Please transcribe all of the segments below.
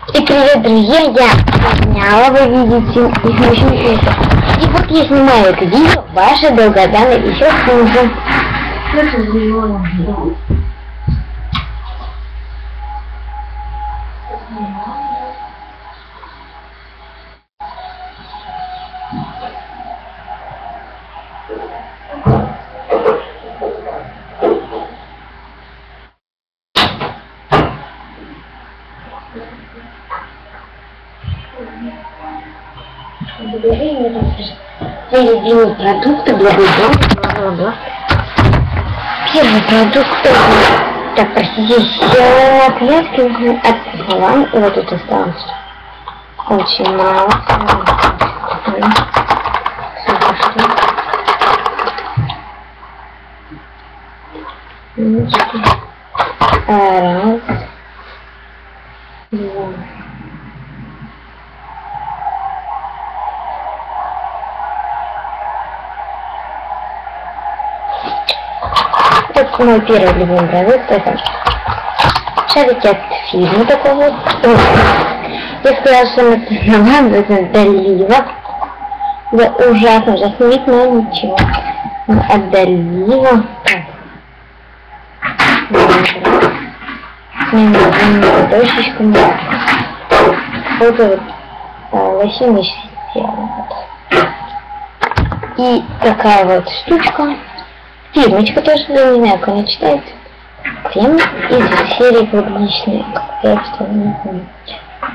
И привет, друзья, я сняла, вы видите, их очень интересно. И вот я снимаю это видео, ваше долгожданное еще хуже. Мои любимые продукты для дома. Первый продукт это, так, простите, клетки от салам. И вот тут осталось очень мало. Раз, два. Вот мой первый любимый продукт, это шарики от фирмы такого вот. Я сказала, что это долива. Да ужасно вид, но ничего. От долива. Дощечку. Вот вот лосиный система. И такая вот штучка. Фирмочка тоже, я не знаю, как она читается. Крем из серии клубничный коктейль, что ли, не помню.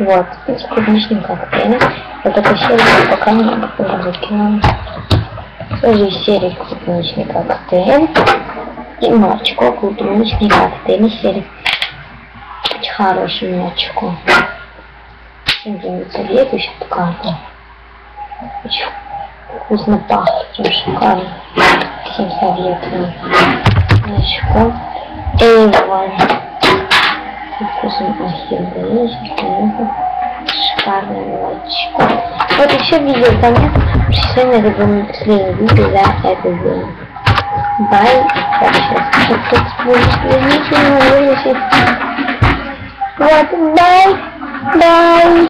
Вот, с клубничным коктейлем. Вот эта серия пока не выкинула. Тоже из серии клубничный коктейль. И молочко, клубничный коктейль из серии. Очень хорошее молочко. Всем советую, еще покажу. Очень вкусно пахнет, очень шикарно. Всем советую. Молочко. Эйвон. Вкусом ахилл. Шикарное молочко. Вот еще видео ко мне. Причем это было последнее видео за это видео. Бай. Так, сейчас. Тут будет. Вот, бай. Бай.